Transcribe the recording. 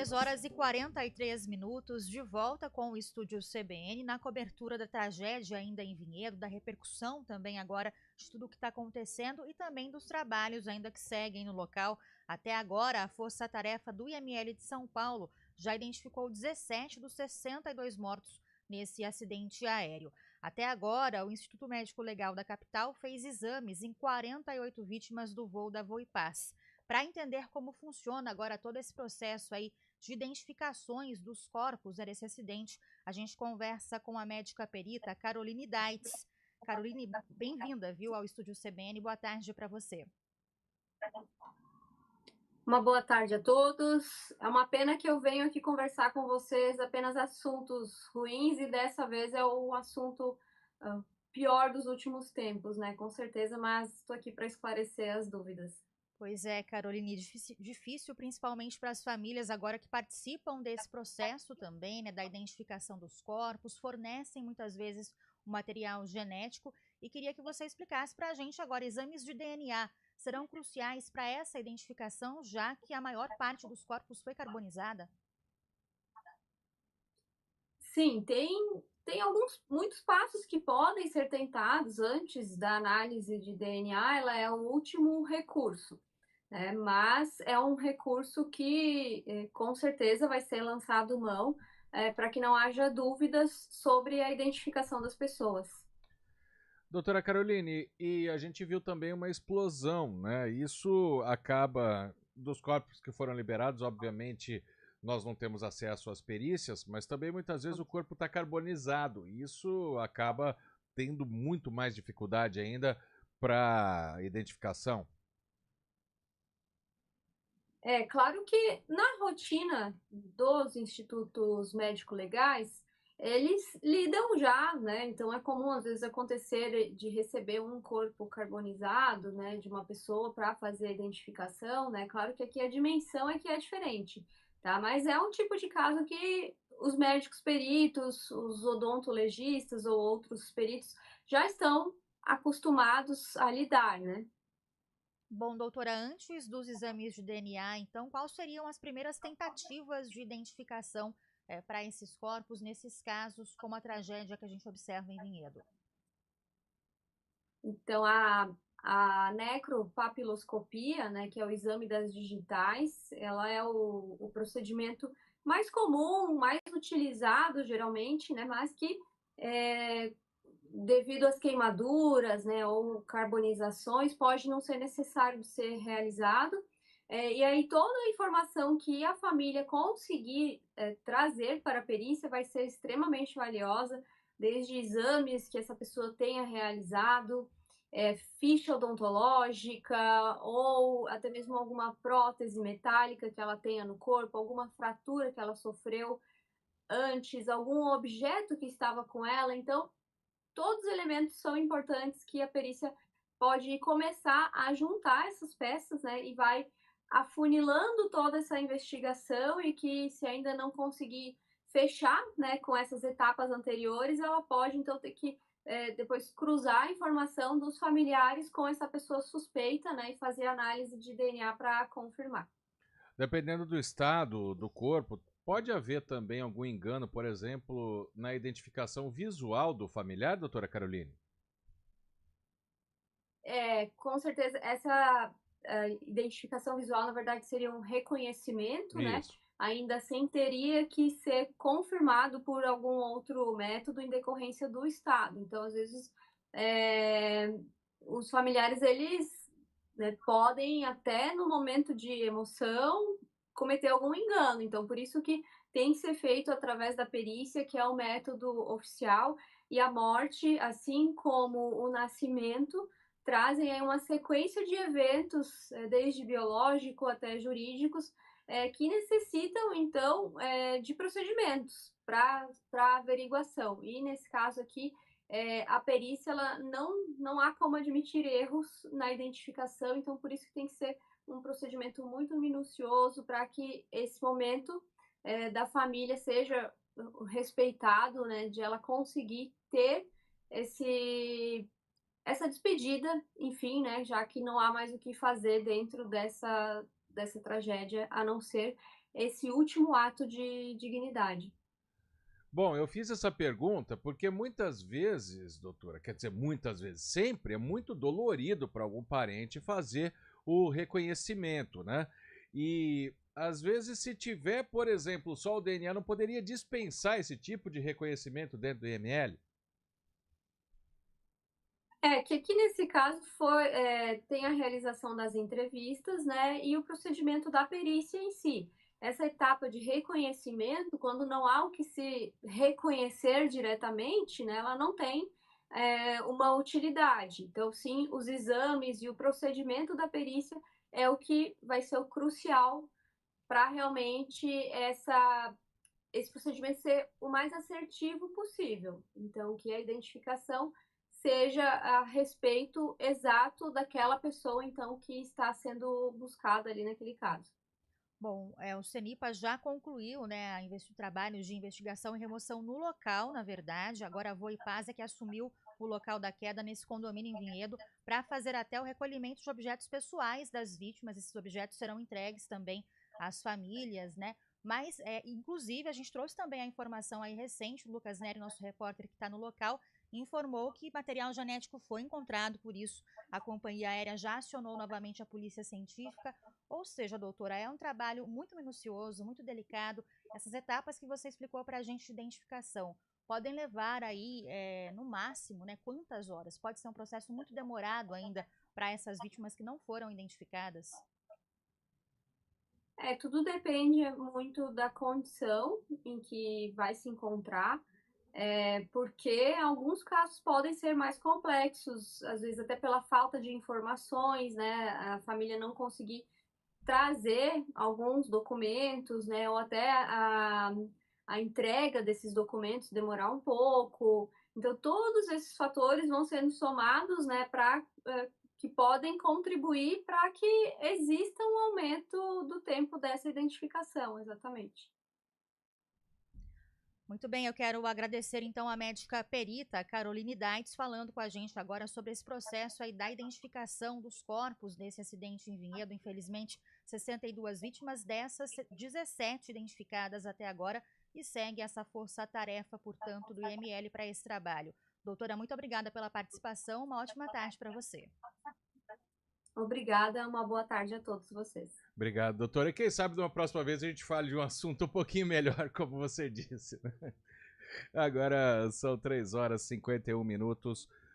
6h43, de volta com o Estúdio CBN, na cobertura da tragédia ainda em Vinhedo, da repercussão também agora de tudo o que está acontecendo e também dos trabalhos ainda que seguem no local. Até agora, a Força-Tarefa do IML de São Paulo já identificou 17 dos 62 mortos nesse acidente aéreo. Até agora, o Instituto Médico Legal da capital fez exames em 48 vítimas do voo da Voipaz. Para entender como funciona agora todo esse processo aí de identificações dos corpos desse acidente, a gente conversa com a médica perita Caroline Deitz. Caroline, bem-vinda, viu, ao Estúdio CBN. Boa tarde para você. Uma boa tarde a todos. É uma pena que eu venho aqui conversar com vocês apenas assuntos ruins e dessa vez é o assunto pior dos últimos tempos, né? Com certeza, mas estou aqui para esclarecer as dúvidas. Pois é, Caroline, difícil principalmente para as famílias agora que participam desse processo também, né, da identificação dos corpos, fornecem muitas vezes o material genético e queria que você explicasse para a gente agora, exames de DNA serão cruciais para essa identificação, já que a maior parte dos corpos foi carbonizada? Sim, tem muitos passos que podem ser tentados antes da análise de DNA, ela é o último recurso. Mas é um recurso que com certeza vai ser lançado mão para que não haja dúvidas sobre a identificação das pessoas. Doutora Caroline, e a gente viu também uma explosão, né? Isso acaba, dos corpos que foram liberados, obviamente nós não temos acesso às perícias, mas também muitas vezes o corpo está carbonizado. E isso acaba tendo muito mais dificuldade ainda para identificação. É claro que na rotina dos institutos médico-legais, eles lidam já, né? Então é comum às vezes acontecer de receber um corpo carbonizado, né, de uma pessoa para fazer a identificação, né? Claro que aqui a dimensão é que é diferente, tá? Mas é um tipo de caso que os médicos peritos, os odontologistas ou outros peritos já estão acostumados a lidar, né? Bom, doutora, antes dos exames de DNA, então, quais seriam as primeiras tentativas de identificação para esses corpos, nesses casos, como a tragédia que a gente observa em Vinhedo? Então, a necropapiloscopia, né, que é o exame das digitais, ela é o procedimento mais comum, mais utilizado geralmente, né, mas que devido às queimaduras, né, ou carbonizações, pode não ser necessário de ser realizado. E aí toda a informação que a família conseguir trazer para a perícia vai ser extremamente valiosa, desde exames que essa pessoa tenha realizado, ficha odontológica ou até mesmo alguma prótese metálica que ela tenha no corpo, alguma fratura que ela sofreu antes, algum objeto que estava com ela. Então, todos os elementos são importantes que a perícia pode começar a juntar essas peças, né, e vai afunilando toda essa investigação e que se ainda não conseguir fechar, né, com essas etapas anteriores, ela pode então ter que depois cruzar a informação dos familiares com essa pessoa suspeita, né, e fazer análise de DNA para confirmar. Dependendo do estado do corpo, pode haver também algum engano, por exemplo, na identificação visual do familiar, doutora Caroline? Com certeza, essa identificação visual, na verdade, seria um reconhecimento, né? Isso. Ainda assim, teria que ser confirmado por algum outro método em decorrência do estado. Então, às vezes, os familiares, eles, né, podem até no momento de emoção cometer algum engano. Então, por isso que tem que ser feito através da perícia, que é o método oficial, e a morte, assim como o nascimento, trazem aí uma sequência de eventos, desde biológico até jurídicos, que necessitam, então, de procedimentos para averiguação. E, nesse caso aqui, a perícia, ela não há como admitir erros na identificação, então por isso que tem que ser um procedimento muito minucioso para que esse momento da família seja respeitado, né, de ela conseguir ter essa despedida, enfim, né, já que não há mais o que fazer dentro dessa tragédia, a não ser esse último ato de dignidade. Bom, eu fiz essa pergunta porque muitas vezes, doutora, quer dizer, muitas vezes, sempre é muito dolorido para algum parente fazer o reconhecimento, né? E às vezes, se tiver, por exemplo, só o DNA, não poderia dispensar esse tipo de reconhecimento dentro do IML? Que aqui nesse caso tem a realização das entrevistas, né, e o procedimento da perícia em si. Essa etapa de reconhecimento, quando não há o que se reconhecer diretamente, né, ela não tem uma utilidade. Então, sim, os exames e o procedimento da perícia é o que vai ser o crucial para realmente esse procedimento ser o mais assertivo possível. Então, que a identificação seja a respeito exato daquela pessoa, então, que está sendo buscada ali naquele caso. Bom, o CENIPA já concluiu, né, trabalhos de investigação e remoção no local, na verdade. Agora a Voipaz é que assumiu o local da queda nesse condomínio em Vinhedo para fazer até o recolhimento de objetos pessoais das vítimas. Esses objetos serão entregues também às famílias, né? Mas, inclusive, a gente trouxe também a informação aí recente, o Lucas Neri, nosso repórter que está no local, informou que material genético foi encontrado, por isso a companhia aérea já acionou novamente a polícia científica. Ou seja, doutora, é um trabalho muito minucioso, muito delicado. Essas etapas que você explicou para a gente de identificação podem levar aí, no máximo, né, quantas horas? Pode ser um processo muito demorado ainda para essas vítimas que não foram identificadas. Tudo depende muito da condição em que vai se encontrar, porque alguns casos podem ser mais complexos, às vezes até pela falta de informações, né, a família não conseguir trazer alguns documentos, né, ou até a entrega desses documentos demorar um pouco. Então, todos esses fatores vão sendo somados, né, que podem contribuir para que exista um aumento do tempo dessa identificação, exatamente. Muito bem, eu quero agradecer então a médica perita Caroline Daitz falando com a gente agora sobre esse processo aí da identificação dos corpos desse acidente em Vinhedo. Infelizmente, 62 vítimas, dessas 17 identificadas até agora, e segue essa força-tarefa, portanto, do IML para esse trabalho. Doutora, muito obrigada pela participação, uma ótima tarde para você. Obrigada, uma boa tarde a todos vocês. Obrigado, doutora. E quem sabe de uma próxima vez a gente fale de um assunto um pouquinho melhor, como você disse, né? Agora são 3 horas e 51 minutos.